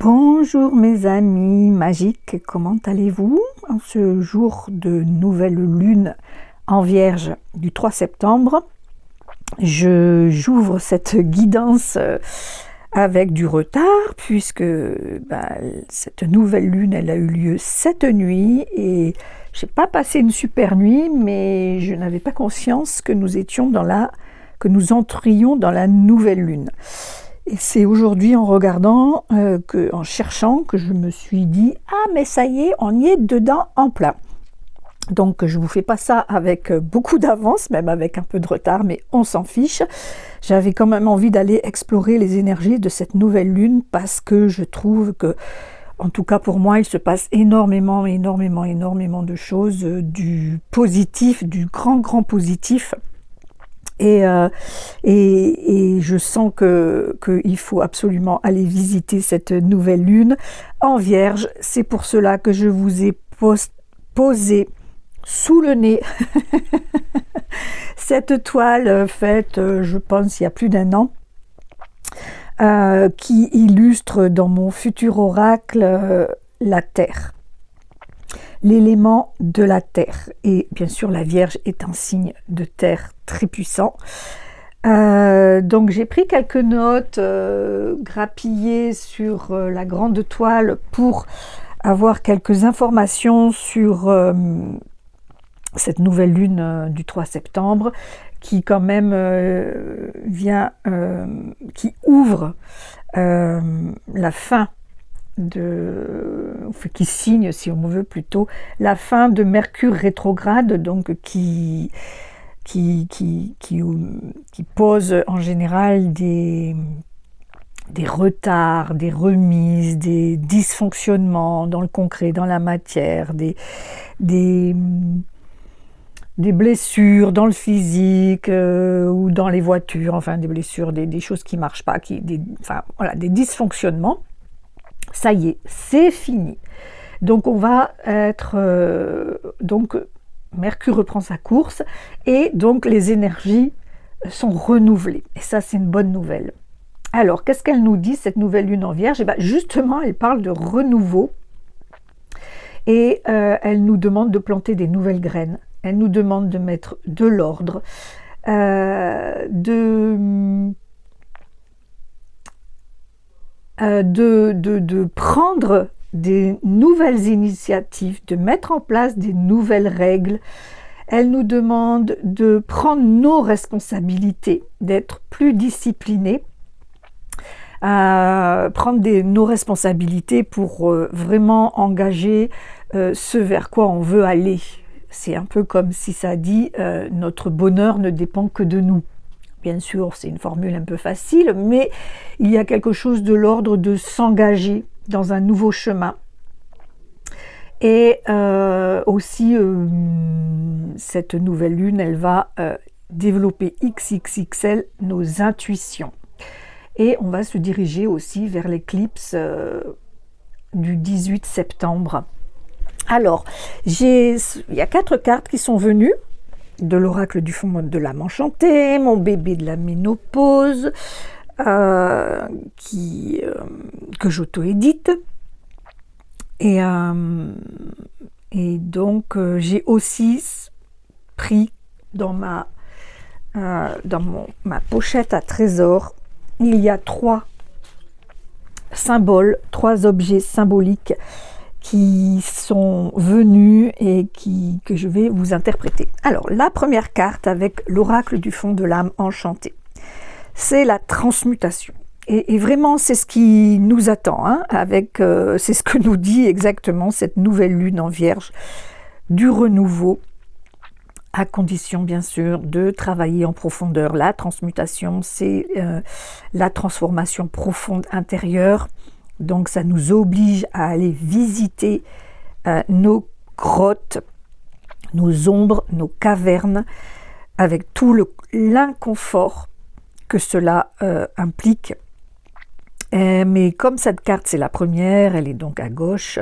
Bonjour mes amis magiques, comment allez-vous en ce jour de nouvelle lune en Vierge du 3 septembre? J'ouvre cette guidance avec du retard puisque cette nouvelle lune elle a eu lieu cette nuit et je n'ai pas passé une super nuit, mais je n'avais pas conscience que nous entrions dans la nouvelle lune. Et c'est aujourd'hui en regardant, en cherchant, que je me suis dit « Ah, mais ça y est, on y est dedans en plein ». Donc je ne vous fais pas ça avec beaucoup d'avance, même avec un peu de retard, mais on s'en fiche. J'avais quand même envie d'aller explorer les énergies de cette nouvelle lune parce que je trouve que, en tout cas pour moi, il se passe énormément de choses, du positif, du grand positif. Et je sens qu'il faut absolument aller visiter cette nouvelle lune en Vierge. C'est pour cela que je vous ai posé sous le nez cette toile faite, je pense, il y a plus d'1 an, qui illustre dans mon futur oracle la Terre. L'élément de la terre. Et bien sûr, la Vierge est un signe de terre très puissant. Donc j'ai pris quelques notes grappillées sur la grande toile pour avoir quelques informations sur cette nouvelle lune du 3 septembre qui quand même qui ouvre la fin qui signe, si on veut plutôt, la fin de Mercure rétrograde, donc qui pose en général des retards, des remises, des dysfonctionnements dans le concret, dans la matière, des blessures dans le physique ou dans les voitures, enfin des blessures, des choses qui ne marchent pas, des dysfonctionnements. Ça y est, c'est fini. Donc on va être... Mercure reprend sa course et donc les énergies sont renouvelées. Et ça, c'est une bonne nouvelle. Alors, qu'est-ce qu'elle nous dit, cette nouvelle lune en Vierge? Justement, elle parle de renouveau et elle nous demande de planter des nouvelles graines. Elle nous demande de mettre de l'ordre, de prendre des nouvelles initiatives, de mettre en place des nouvelles règles. Elle nous demande de prendre nos responsabilités, d'être plus disciplinés, prendre nos responsabilités pour vraiment engager ce vers quoi on veut aller. C'est un peu comme si ça dit notre bonheur ne dépend que de nous. Bien sûr, c'est une formule un peu facile, mais il y a quelque chose de l'ordre de s'engager dans un nouveau chemin. Et aussi, cette nouvelle lune, elle va développer XXXL nos intuitions. Et on va se diriger aussi vers l'éclipse du 18 septembre. Alors, il y a 4 cartes qui sont venues de l'oracle du fond de l'âme enchantée, mon bébé de la ménopause, que j'auto-édite. Et donc, j'ai aussi pris dans ma pochette à trésor, il y a 3 symboles, 3 objets symboliques qui sont venus et que je vais vous interpréter. Alors, la première carte avec l'oracle du fond de l'âme enchantée, c'est la transmutation. Et vraiment, c'est ce qui nous attend, c'est ce que nous dit exactement cette nouvelle lune en Vierge, du renouveau, à condition bien sûr de travailler en profondeur. La transmutation, c'est la transformation profonde intérieure. Donc ça nous oblige à aller visiter nos grottes, nos ombres, nos cavernes, avec tout l'inconfort que cela implique. Mais comme cette carte, c'est la première, elle est donc à gauche,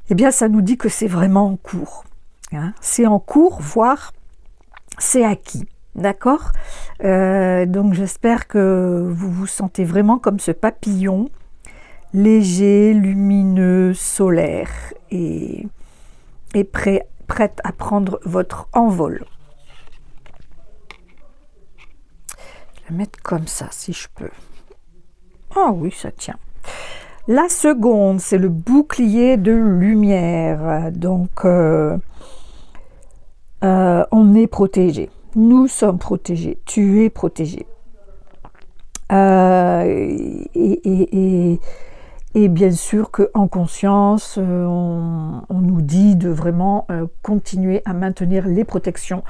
eh bien ça nous dit que c'est vraiment en cours. C'est en cours, voire c'est acquis. D'accord ? Donc j'espère que vous vous sentez vraiment comme ce papillon léger, lumineux, solaire et prête à prendre votre envol. Je vais la mettre comme ça si je peux. Ah oui, ça tient. La seconde, c'est le bouclier de lumière. Donc, on est protégé. Nous sommes protégés. Tu es protégé. Et bien sûr qu'en conscience, on nous dit de vraiment continuer à maintenir les protections,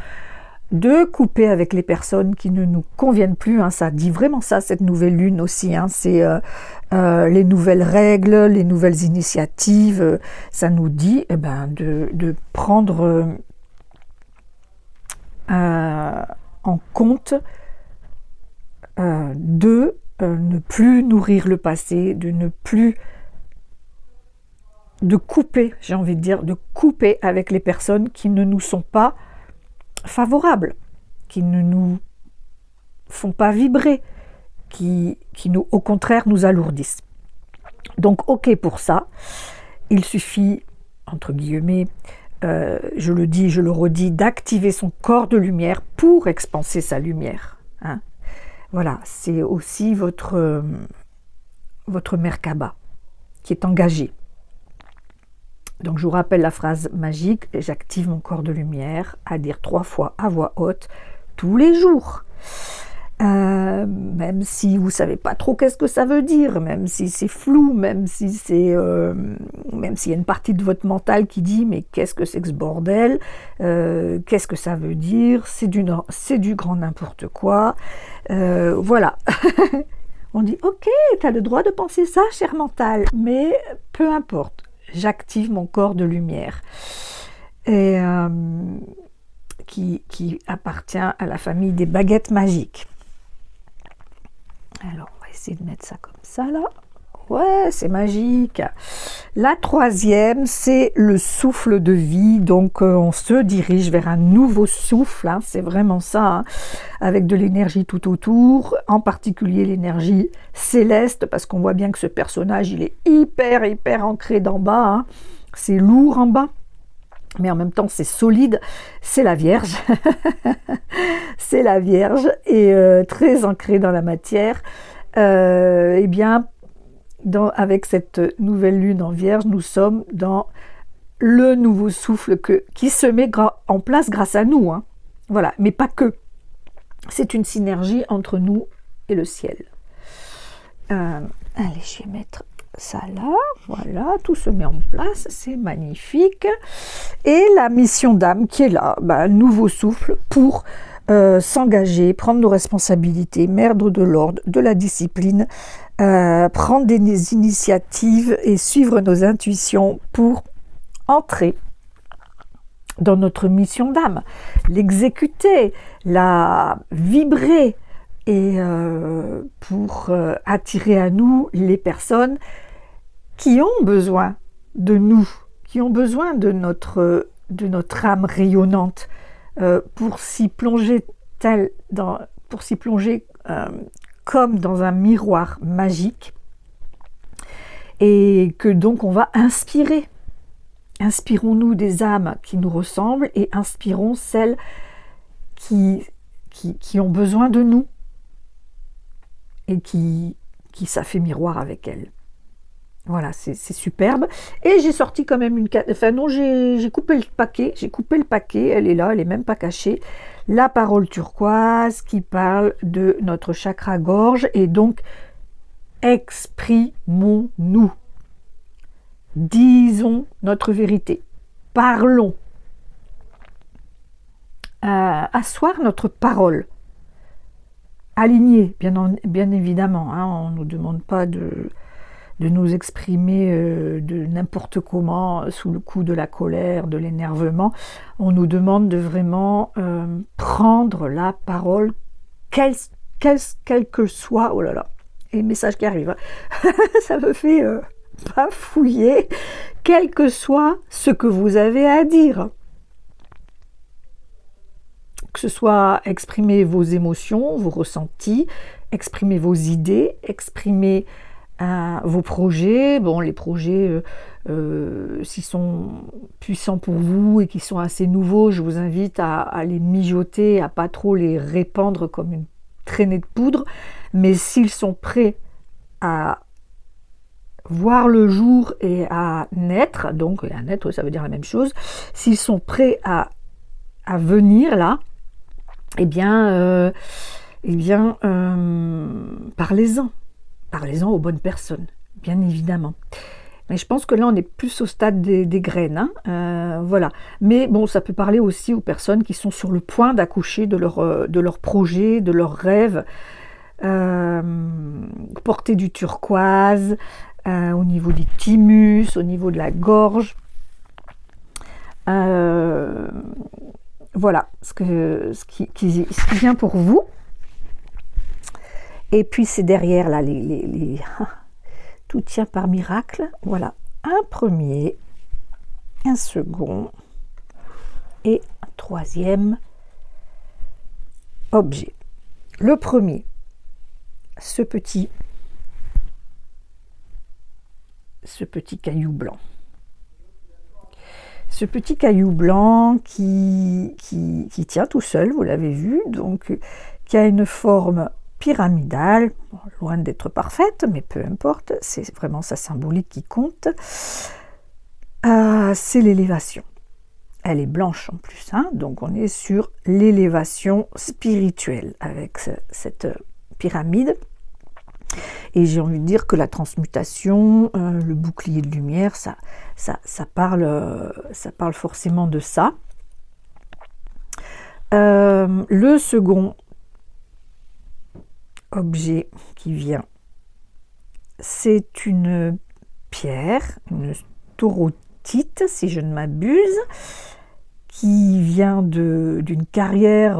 de couper avec les personnes qui ne nous conviennent plus. Ça dit vraiment ça, cette nouvelle lune aussi. C'est les nouvelles règles, les nouvelles initiatives. Ça nous dit de prendre en compte de ne plus nourrir le passé, de couper, j'ai envie de dire, de couper avec les personnes qui ne nous sont pas favorables, qui ne nous font pas vibrer, qui nous, au contraire, nous alourdissent. Donc, ok pour ça, il suffit, entre guillemets, je le dis, je le redis, d'activer son corps de lumière pour expanser sa lumière. Voilà, c'est aussi votre Merkaba qui est engagé. Donc je vous rappelle la phrase magique, j'active mon corps de lumière, à dire 3 fois à voix haute tous les jours. Même si vous ne savez pas trop qu'est-ce que ça veut dire, même si c'est flou, même s'il y a une partie de votre mental qui dit mais qu'est-ce que c'est que ce bordel, qu'est-ce que ça veut dire, c'est du grand n'importe quoi. Voilà. On dit ok, tu as le droit de penser ça, cher mental, mais peu importe, j'active mon corps de lumière. Et qui appartient à la famille des baguettes magiques. Alors, on va essayer de mettre ça comme ça, là. Ouais, c'est magique. La troisième, c'est le souffle de vie. Donc, on se dirige vers un nouveau souffle. C'est vraiment ça, avec de l'énergie tout autour, en particulier l'énergie céleste, parce qu'on voit bien que ce personnage, il est hyper ancré d'en bas. C'est lourd en bas. Mais en même temps, c'est solide, c'est la Vierge. C'est la Vierge, et très ancrée dans la matière. Eh bien, avec cette nouvelle lune en Vierge, nous sommes dans le nouveau souffle qui se met en place grâce à nous. Voilà, mais pas que. C'est une synergie entre nous et le ciel. Allez, je vais mettre ça là, voilà, tout se met en place, c'est magnifique. Et la mission d'âme qui est là, nouveau souffle pour s'engager, prendre nos responsabilités, mettre de l'ordre, de la discipline, prendre des initiatives et suivre nos intuitions pour entrer dans notre mission d'âme, l'exécuter, la vibrer, et pour attirer à nous les personnes qui ont besoin de nous, qui ont besoin de notre âme rayonnante, pour s'y plonger comme dans un miroir magique, et que donc on va inspirer. Inspirons-nous des âmes qui nous ressemblent et inspirons celles qui ont besoin de nous et qui ça fait miroir avec elles. Voilà, c'est superbe. Et j'ai sorti quand même j'ai coupé le paquet, elle est là, elle n'est même pas cachée. La parole turquoise qui parle de notre chakra gorge, et donc exprimons-nous. Disons notre vérité. Parlons. Asseoir notre parole. Aligner, bien évidemment. On ne nous demande pas de nous exprimer de n'importe comment sous le coup de la colère, de l'énervement. On nous demande de vraiment prendre la parole, quel que soit... Oh là là, et le message qui arrive. Ça me fait bafouiller. Quel que soit ce que vous avez à dire. Que ce soit exprimer vos émotions, vos ressentis, exprimer vos idées, exprimer vos projets. Bon, les projets, s'ils sont puissants pour vous et qui sont assez nouveaux, je vous invite à les mijoter, à pas trop les répandre comme une traînée de poudre. Mais s'ils sont prêts à voir le jour et à naître, donc à naître, ça veut dire la même chose, s'ils sont prêts à venir là, parlez-en. Parlez-en aux bonnes personnes, bien évidemment. Mais je pense que là, on est plus au stade des graines. Voilà. Mais bon, ça peut parler aussi aux personnes qui sont sur le point d'accoucher de leur projet, de leurs rêves. Porter du turquoise, au niveau du thymus, au niveau de la gorge. Voilà ce qui vient pour vous. Et puis c'est derrière là tout tient par miracle. Voilà, un premier, un second et un troisième objet. Le premier, ce petit caillou blanc. Ce petit caillou blanc qui tient tout seul, vous l'avez vu, donc qui a une forme pyramidale, loin d'être parfaite, mais peu importe, c'est vraiment sa symbolique qui compte. C'est l'élévation. Elle est blanche en plus, donc on est sur l'élévation spirituelle avec cette pyramide. Et j'ai envie de dire que la transmutation, le bouclier de lumière, ça parle forcément de ça. Le second objet qui vient, c'est une pierre, une staurotite, si je ne m'abuse, qui vient d'une carrière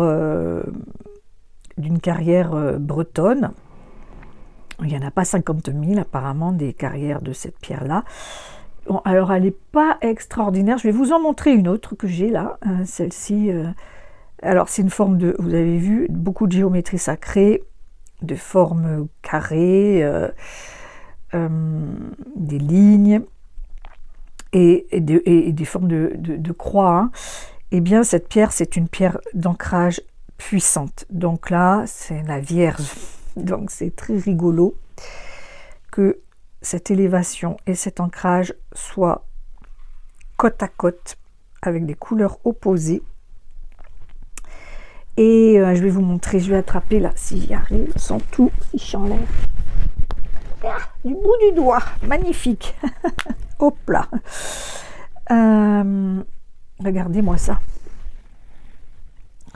bretonne. Il n'y en a pas 50 000 apparemment des carrières de cette pierre-là. Bon, alors elle n'est pas extraordinaire. Je vais vous en montrer une autre que j'ai là. Celle-ci, alors c'est une forme de, vous avez vu, beaucoup de géométrie sacrée, de formes carrées, des lignes et des formes de croix. Eh bien, cette pierre, c'est une pierre d'ancrage puissante. Donc là, c'est la Vierge. Donc c'est très rigolo que cette élévation et cet ancrage soient côte à côte avec des couleurs opposées. Et je vais vous montrer, je vais attraper là, si j'y arrive, sans tout, si je l'enlève. Du bout du doigt, magnifique. Hop là. Regardez-moi ça.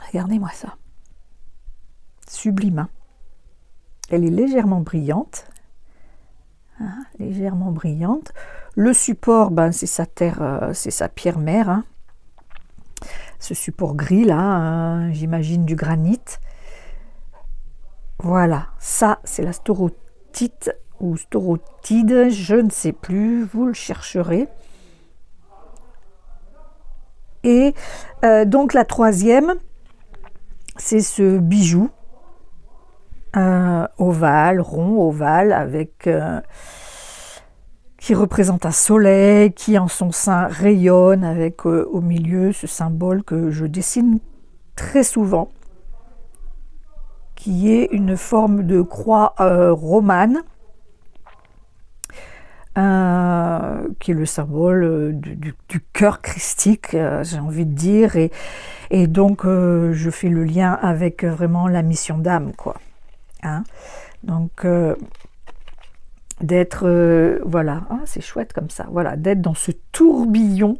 Regardez-moi ça. Sublime. Elle est légèrement brillante. Légèrement brillante. Le support, c'est sa terre, c'est sa pierre mère. Ce support gris là, j'imagine du granit. Voilà, ça c'est la staurotite ou staurotide, je ne sais plus, vous le chercherez. Et donc la troisième, c'est ce bijou ovale, rond, ovale, avec qui représente un soleil qui en son sein rayonne avec au milieu ce symbole que je dessine très souvent, qui est une forme de croix romane, qui est le symbole du cœur christique, j'ai envie de dire, et donc je fais le lien avec vraiment la mission d'âme, quoi. Donc d'être voilà, c'est chouette comme ça, voilà, d'être dans ce tourbillon,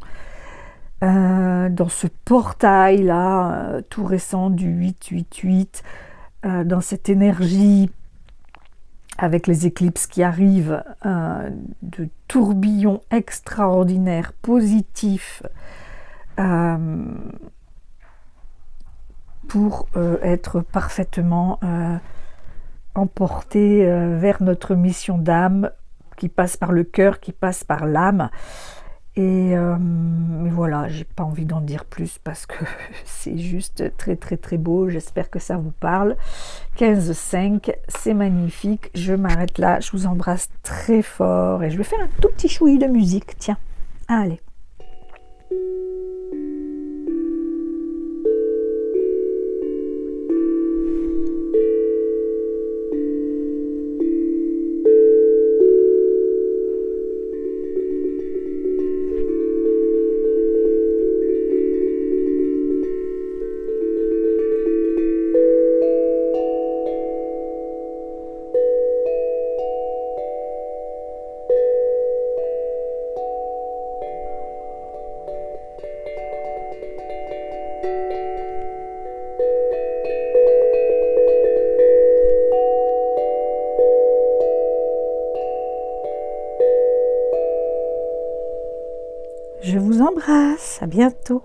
dans ce portail là, tout récent du 888, dans cette énergie avec les éclipses qui arrivent, de tourbillon extraordinaire, positif, pour être parfaitement emporté vers notre mission d'âme, qui passe par le cœur, qui passe par l'âme, Mais voilà, j'ai pas envie d'en dire plus parce que c'est juste très très très beau. J'espère que ça vous parle. 15,5, c'est magnifique. Je m'arrête là. Je vous embrasse très fort et je vais faire un tout petit chouï de musique. Tiens, allez. Je vous embrasse, à bientôt.